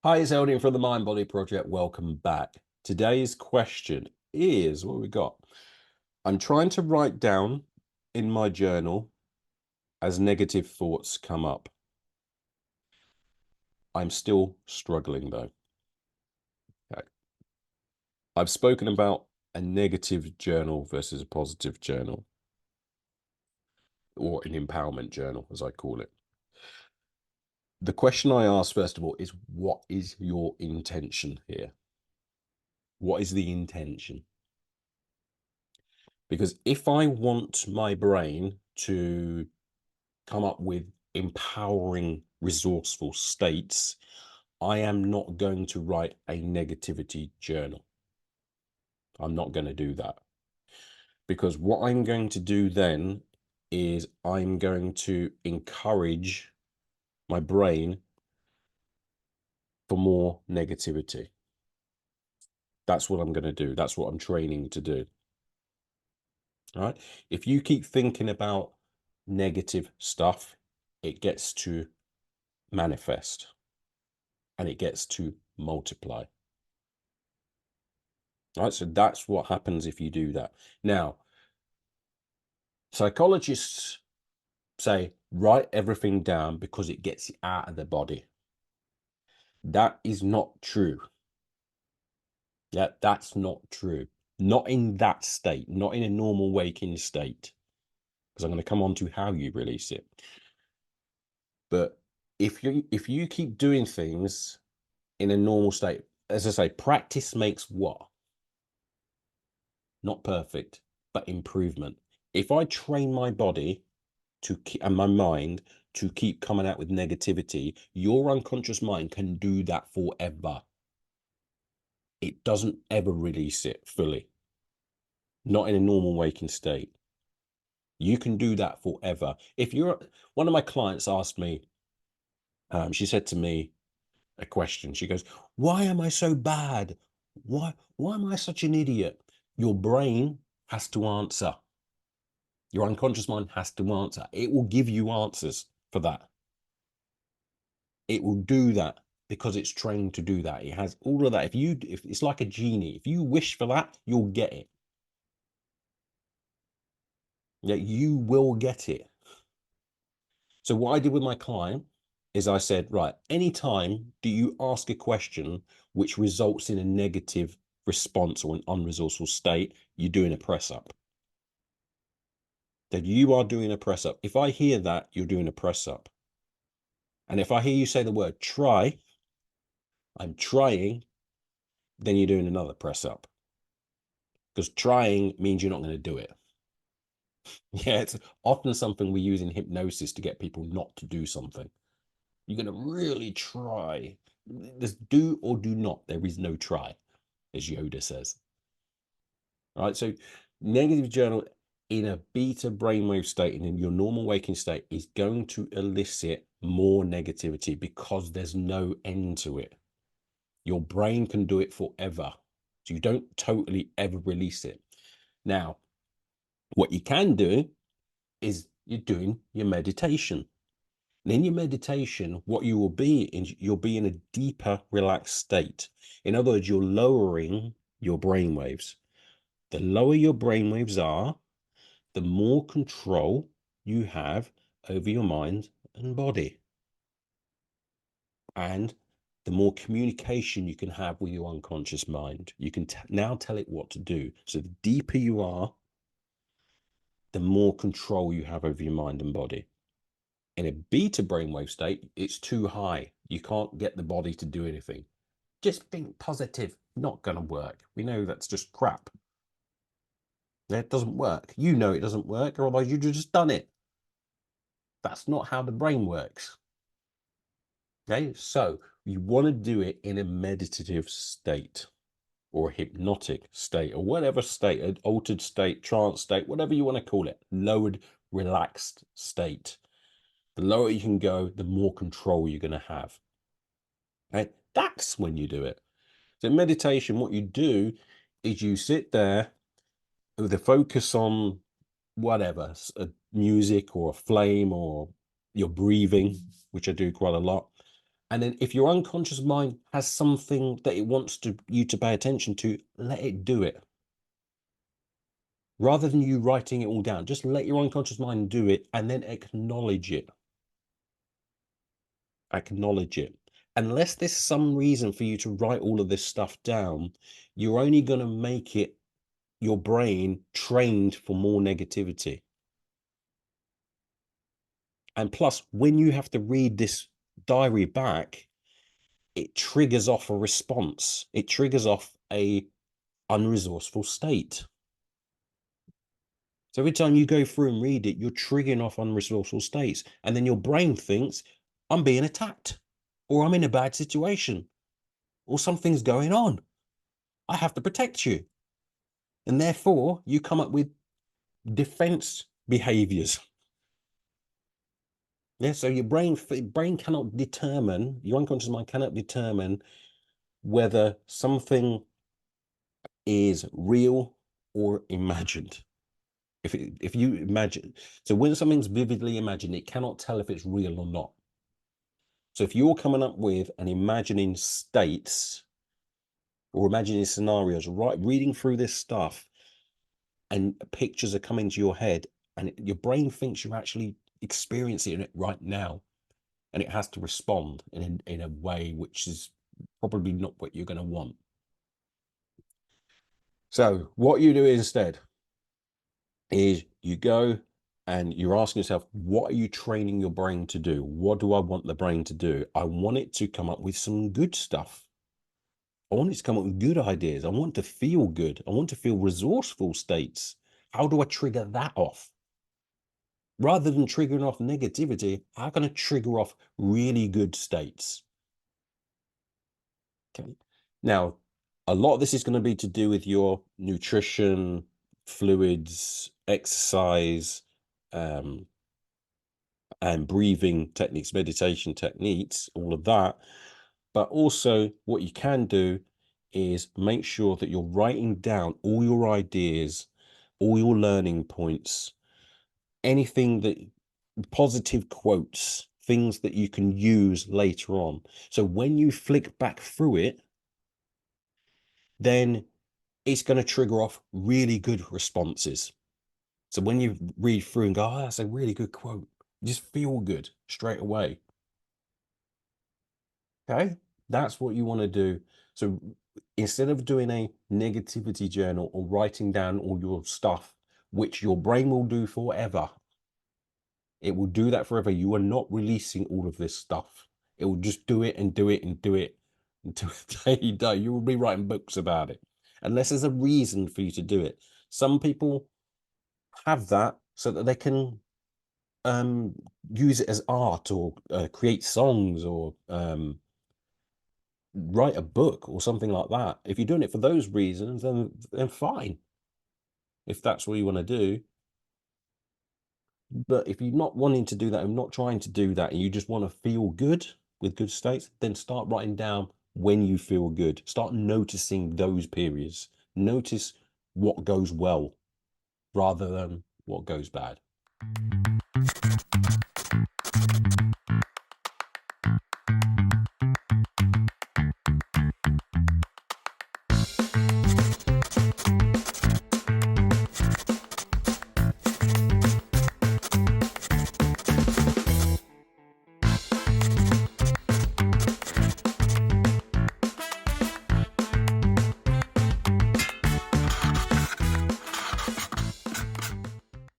Hi, it's Eldin from the MindBody Project. Welcome back. Today's question is, what have we got? I'm trying to write down in my journal as negative thoughts come up. I'm still struggling though. Okay. I've spoken about a negative journal versus a positive journal, or an empowerment journal, as I call it. The question I ask, first of all, is what is your intention here? What is the intention? Because if I want my brain to come up with empowering, resourceful states, I am not going to write a negativity journal. I'm not going to do that. Because what I'm going to do then is I'm going to encourage my brain for more negativity. That's what I'm going to do. That's what I'm training to do. All right. If you keep thinking about negative stuff, it gets to manifest and it gets to multiply. All right. So that's what happens if you do that. Now, psychologists say write everything down because it gets it out of the body. That is not true. Yeah, that's not true. Not in that state, not in a normal waking state, because I'm going to come on to how you release it. But if you keep doing things in a normal state, as I say, practice makes what? Not perfect, but improvement. If I train my body to keep, and my mind to keep coming out with negativity, your unconscious mind can do that forever. It doesn't ever release it fully, not in a normal waking state. You can do that forever. If you're, one of my clients asked me, she said to me a question. She goes, "Why am I so bad? Why am I such an idiot?" Your brain has to answer. Your unconscious mind has to answer. It will give you answers for that. It will do that because it's trained to do that. It has all of that. If it's like a genie, if you wish for that, you'll get it. Yeah, you will get it. So what I did with my client is I said, right, anytime do you ask a question which results in a negative response or an unresourceful state, you're doing a press up. That you are doing a press up. If I hear that, you're doing a press up. And if I hear you say the word try, I'm trying, then you're doing another press up. Because trying means you're not going to do it. Yeah, it's often something we use in hypnosis to get people not to do something. You're going to really try. There's do or do not. There is no try, as Yoda says. All right, so negative journal in a beta brainwave state and in your normal waking state is going to elicit more negativity because there's no end to it. Your brain can do it forever. So you don't totally ever release it. Now, what you can do is you're doing your meditation. And in your meditation, what you will be in, you'll be in a deeper, relaxed state. In other words, you're lowering your brain waves. The lower your brain waves are, the more control you have over your mind and body. And the more communication you can have with your unconscious mind. You can now tell it what to do. So the deeper you are, the more control you have over your mind and body. In a beta brainwave state, it's too high. You can't get the body to do anything. Just think positive. Not going to work. We know that's just crap. It doesn't work. You know it doesn't work, or otherwise you'd have just done it. That's not how the brain works. Okay, so you want to do it in a meditative state or a hypnotic state or whatever state, an altered state, trance state, whatever you want to call it, lowered, relaxed state. The lower you can go, the more control you're going to have. Okay, that's when you do it. So meditation, what you do is you sit there with a focus on whatever, music or a flame or your breathing, which I do quite a lot. And then if your unconscious mind has something that it wants you to pay attention to, let it do it. Rather than you writing it all down, just let your unconscious mind do it and then acknowledge it. Acknowledge it. Unless there's some reason for you to write all of this stuff down, you're only going to make it, your brain, trained for more negativity. And plus, when you have to read this diary back, it triggers off a response. It triggers off a unresourceful state. So every time you go through and read it, you're triggering off unresourceful states. And then your brain thinks, I'm being attacked, or I'm in a bad situation, or something's going on. I have to protect you. And therefore, you come up with defense behaviors. Yeah, so your brain cannot determine, your unconscious mind cannot determine whether something is real or imagined. If you imagine, so when something's vividly imagined, it cannot tell if it's real or not. So if you're coming up with and imagining states or imagining scenarios, right, reading through this stuff and pictures are coming to your head and your brain thinks you're actually experiencing it right now, and it has to respond in a way which is probably not what you're going to want. So what you do instead is you go and you're asking yourself, what are you training your brain to do? What do I want the brain to do? I want it to come up with some good stuff. I want it to come up with good ideas. I want to feel good. I want to feel resourceful states. How do I trigger that off? Rather than triggering off negativity, how can I trigger off really good states? Okay. Now, a lot of this is going to be to do with your nutrition, fluids, exercise, and breathing techniques, meditation techniques, all of that. But also what you can do is make sure that you're writing down all your ideas, all your learning points, anything that positive quotes, things that you can use later on. So when you flick back through it, then it's going to trigger off really good responses. So when you read through and go, oh, that's a really good quote, you just feel good straight away. Okay, that's what you want to do. So instead of doing a negativity journal or writing down all your stuff, which your brain will do forever, it will do that forever. You are not releasing all of this stuff. It will just do it and do it and do it until the day you die. You will be writing books about it, unless there's a reason for you to do it. Some people have that so that they can use it as art or create songs or write a book or something like that. If you're doing it for those reasons, then fine, if that's what you want to do. But if you're not wanting to do that and not trying to do that, and you just want to feel good with good states, then start writing down when you feel good. Start noticing those periods. Notice what goes well rather than what goes bad.